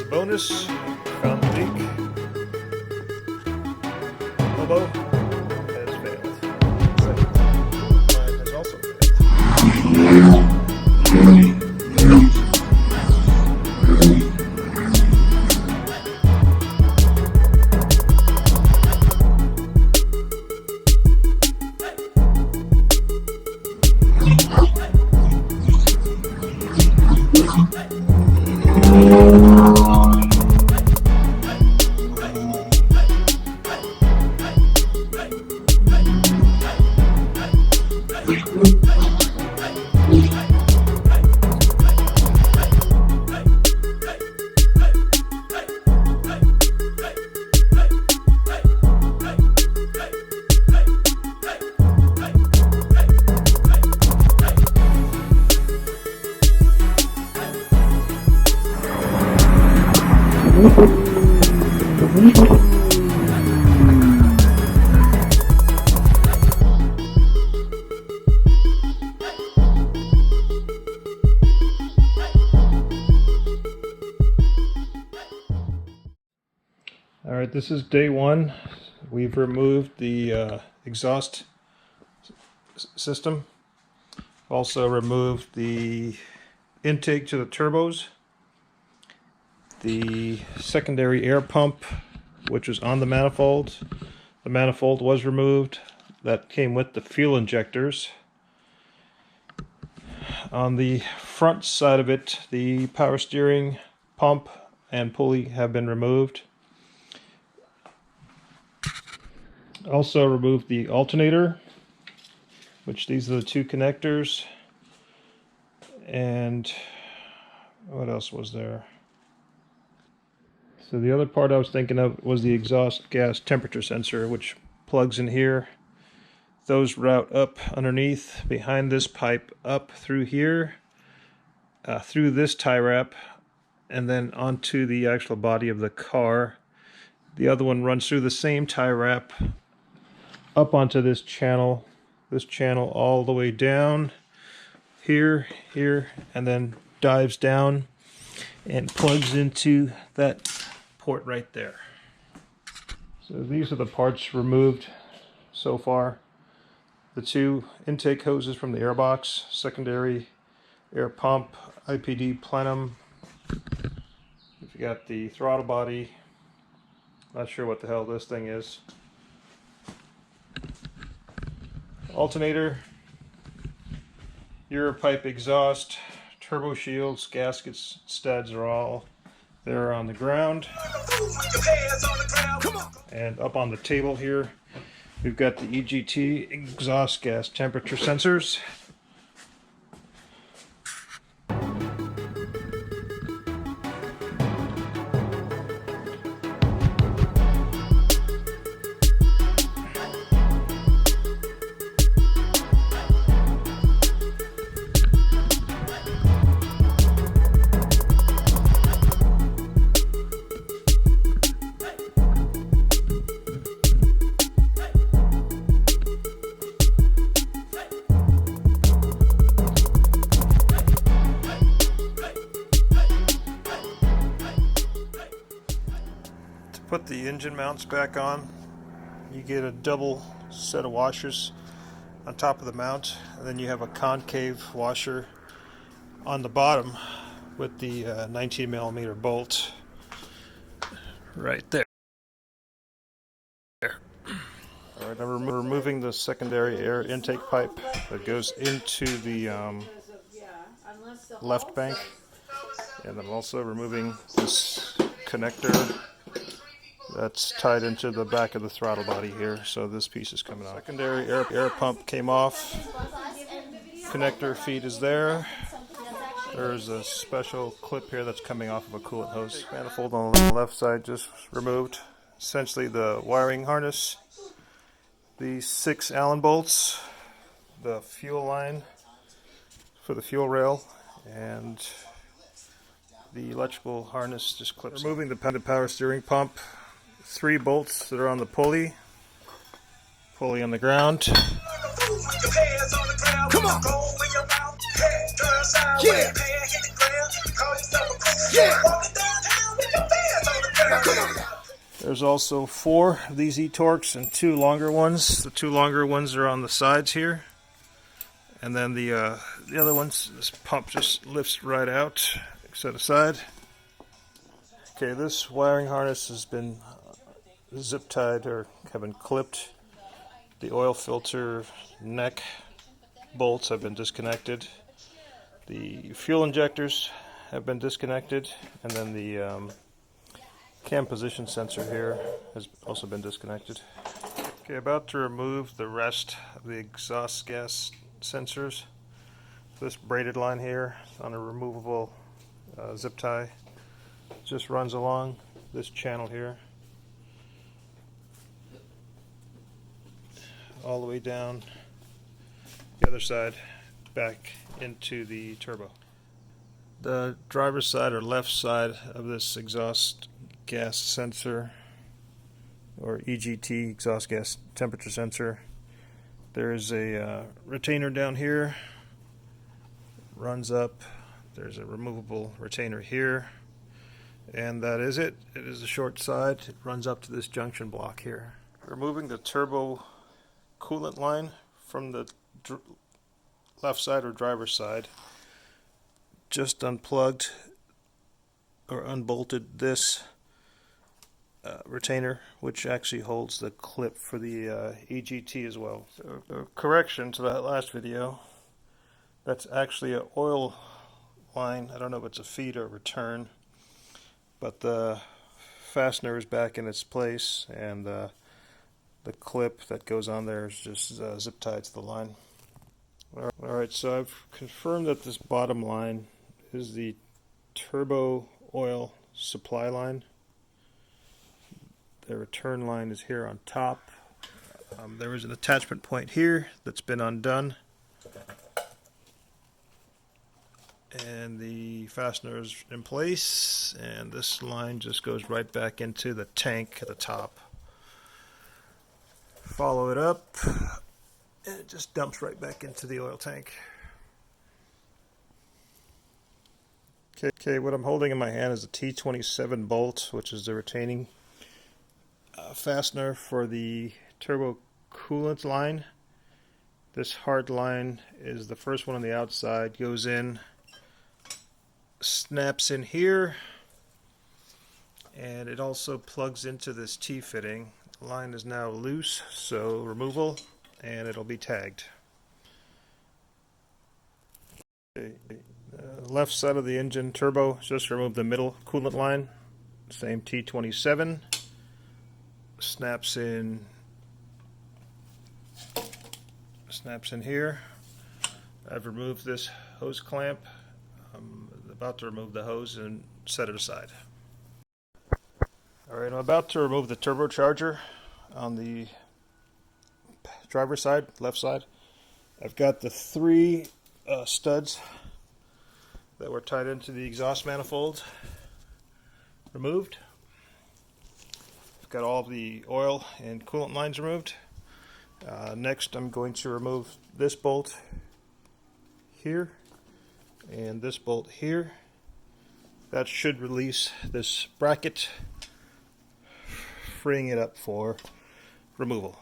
As a bonus, found the leak. Hobo has failed. Second line has also failed. Alright, this is day one. We've removed the exhaust system. Also removed the intake to the turbos. The secondary air pump, which was on the manifold. The manifold was removed. That came with the fuel injectors. On the front side of it, the power steering pump and pulley have been removed. Also removed the alternator, which these are the two connectors. And what else was there? So the other part I was thinking of was the exhaust gas temperature sensor, which plugs in here. Those route up underneath behind this pipe up through here, through this tie wrap, and then onto the actual body of the car. The other one runs through the same tie wrap up onto this channel all the way down here, and then dives down and plugs into that port right there. So these are the parts removed so far. The two intake hoses from the airbox, secondary air pump, IPD plenum. We've got the throttle body. Not sure what the hell this thing is. Alternator, Europipe exhaust, turbo shields, gaskets, studs are all there on the ground. And up on the table here, we've got the EGT exhaust gas temperature sensors. Put the engine mounts back on. You get a double set of washers on top of the mount, and then you have a concave washer on the bottom with the 19mm bolt right there. Alright, I'm removing the secondary air intake pipe that goes into the left bank, and I'm also removing this connector that's tied into the back of the throttle body here, so this piece is coming off. Secondary air pump came off. Connector feed is there. There's a special clip here that's coming off of a coolant hose. Manifold on the left side just removed. Essentially the wiring harness, the 6 Allen bolts, the fuel line for the fuel rail, and the electrical harness just clips. Removing the power steering pump. 3 bolts that are on the pulley on the ground. Come on. Yeah. Yeah. There's also 4 of these E-Torques and 2 longer ones. The 2 longer ones are on the sides here. And then the other ones, this pump just lifts right out, set aside. Okay, this wiring harness has been zip tied or have been clipped. The oil filter neck bolts have been disconnected. The fuel injectors have been disconnected, and then the cam position sensor here has also been disconnected. Okay, about to remove the rest of the exhaust gas sensors. This braided line here on a removable zip tie just runs along this channel here all the way down the other side back into the turbo. The driver's side or left side of this exhaust gas sensor, or EGT, exhaust gas temperature sensor, there's a retainer down here, runs up, there's a removable retainer here, and that is it. It is a short side. It runs up to this junction block here. Removing the turbo coolant line from the left side or driver's side, just unplugged or unbolted this retainer, which actually holds the clip for the EGT as well. So, a correction to that last video, that's actually an oil line. I don't know if it's a feed or return, but the fastener is back in its place, and the clip that goes on there is just zip tied to the line. Alright, so I've confirmed that this bottom line is the turbo oil supply line. The return line is here on top. There is an attachment point here that's been undone, and the fastener is in place, and this line just goes right back into the tank at the top. Follow it up, and it just dumps right back into the oil tank. Okay, what I'm holding in my hand is a T27 bolt, which is the retaining fastener for the turbo coolant line. This hard line is the first one on the outside, goes in, snaps in here, and it also plugs into this T-fitting. The line is now loose, so removal, and it'll be tagged. Okay. Left side of the engine turbo, just remove the middle coolant line, same T27, snaps in here. I've removed this hose clamp. I'm about to remove the hose and set it aside. Alright, I'm about to remove the turbocharger on the driver's side, left side. I've got the 3 studs that were tied into the exhaust manifold removed. I've got all the oil and coolant lines removed. Next, I'm going to remove this bolt here and this bolt here. That should release this bracket, freeing it up for removal.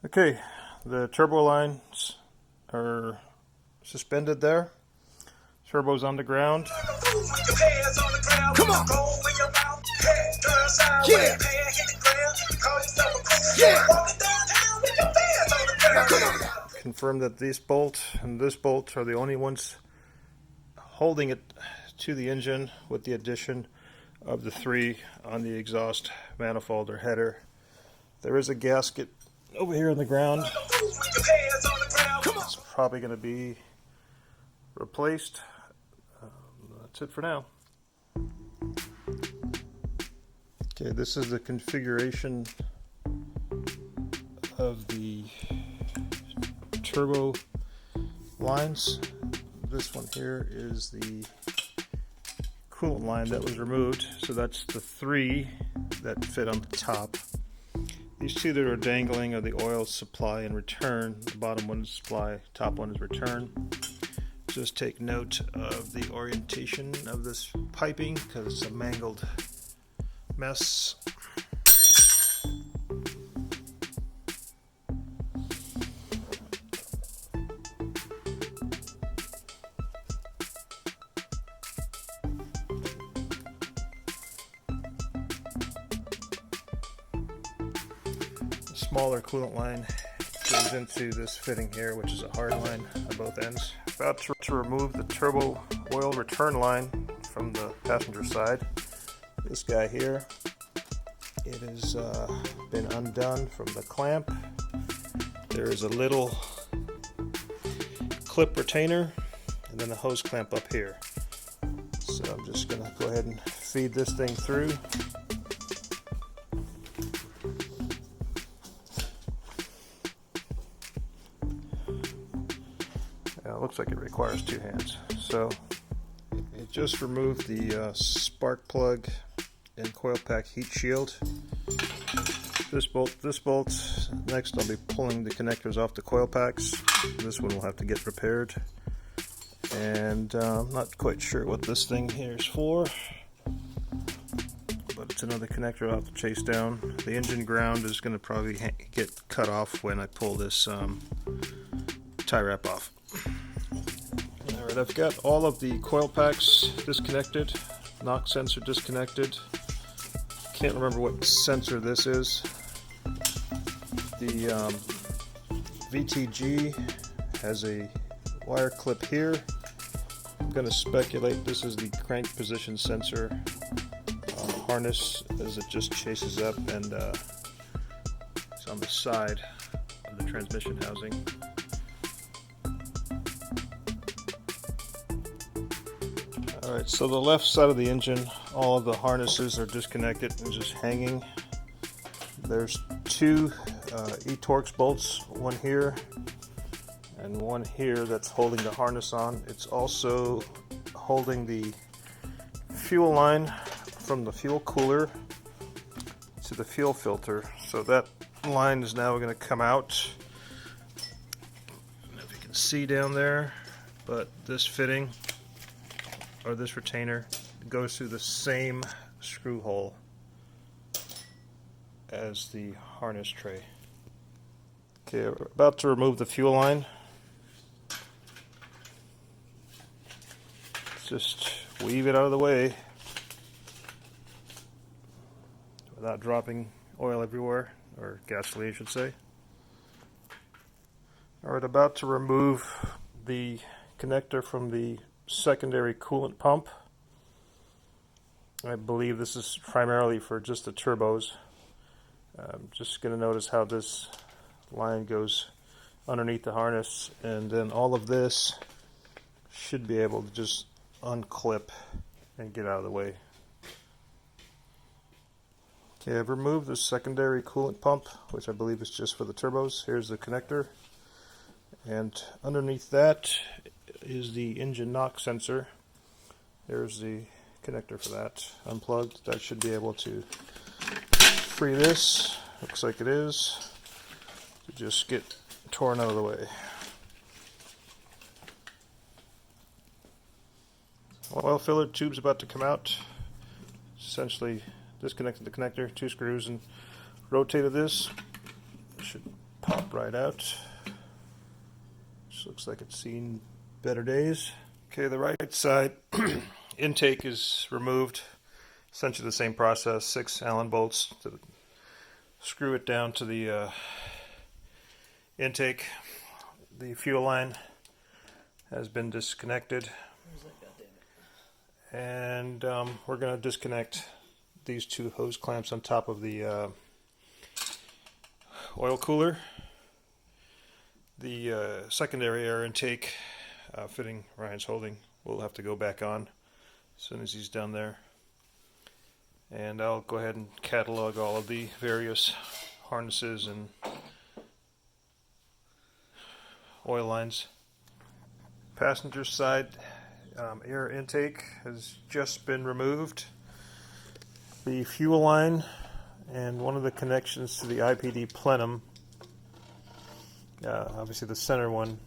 Okay, the turbo lines are suspended there. Turbo's on the ground. Come on. Yeah. Yeah. Confirm that this bolt and this bolt are the only ones holding it to the engine, with the addition of the 3 on the exhaust manifold or header. There is a gasket over here on the ground. It's probably going to be replaced. That's it for now. Okay, this is the configuration of the turbo lines. This one here is the coolant line that was removed, so that's the 3 that fit on the top. These 2 that are dangling are the oil supply and return. The bottom one is supply, top one is return. Just take note of the orientation of this piping, because it's a mangled mess. The smaller coolant line goes into this fitting here, which is a hard line on both ends. About to remove the turbo oil return line from the passenger side. This guy here, it has been undone from the clamp. There is a little clip retainer and then a hose clamp up here. So I'm just going to go ahead and feed this thing through. It looks like it requires two hands. So it just removed the spark plug and coil pack heat shield. This bolt. Next I'll be pulling the connectors off the coil packs. This one will have to get repaired. And I'm not quite sure what this thing here is for, but it's another connector I'll have to chase down. The engine ground is going to probably get cut off when I pull this tie wrap off. Alright, I've got all of the coil packs disconnected, knock sensor disconnected. Can't remember what sensor this is. The VTG has a wire clip here. I'm going to speculate this is the crank position sensor harness, as it just chases up and it's on the side of the transmission housing. Alright, so the left side of the engine, all of the harnesses are disconnected and just hanging. There's two E-Torx bolts, one here and one here that's holding the harness on. It's also holding the fuel line from the fuel cooler to the fuel filter. So that line is now going to come out. I don't know if you can see down there, but this fitting, or this retainer, goes through the same screw hole as the harness tray. Okay, we're about to remove the fuel line. Just weave it out of the way without dropping oil everywhere, or gasoline I should say. Alright, about to remove the connector from the secondary coolant pump. I believe this is primarily for just the turbos. I'm just going to notice how this line goes underneath the harness, and then all of this should be able to just unclip and get out of the way. Okay, I've removed the secondary coolant pump, which I believe is just for the turbos. Here's the connector, and underneath that is the engine knock sensor. There's the connector for that, unplugged. That should be able to free this, looks like it is, to just get torn out of the way. Oil filler tube's about to come out. Essentially disconnected the connector, two screws, and rotated this. It should pop right out. This looks like it's seen better days. Okay, the right side intake is removed. Essentially the same process, 6 Allen bolts to screw it down to the intake. The fuel line has been disconnected. And we're going to disconnect these two hose clamps on top of the oil cooler. The secondary air intake fitting Ryan's holding will have to go back on as soon as he's done there. And I'll go ahead and catalog all of the various harnesses and oil lines. Passenger side air intake has just been removed. The fuel line and one of the connections to the IPD plenum, obviously the center one,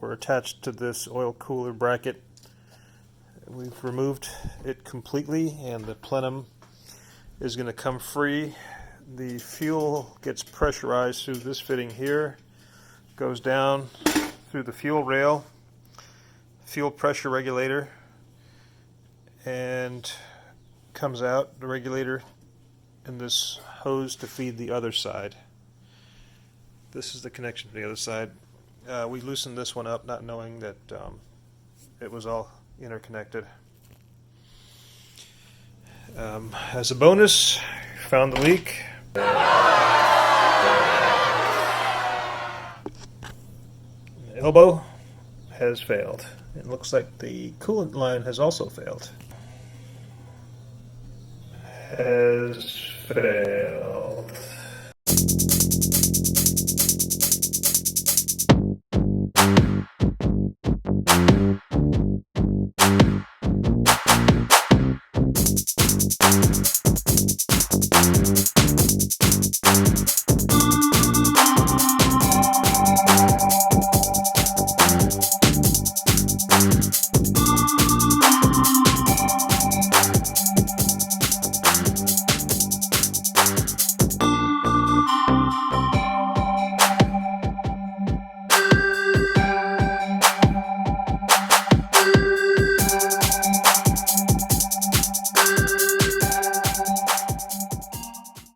were attached to this oil cooler bracket. We've removed it completely, and the plenum is going to come free. The fuel gets pressurized through this fitting here, goes down through the fuel rail, fuel pressure regulator, and comes out the regulator and this hose to feed the other side. This is the connection to the other side. We loosened this one up not knowing that it was all interconnected. As a bonus, found the leak. The elbow has failed. It looks like the coolant line has also failed. Has failed.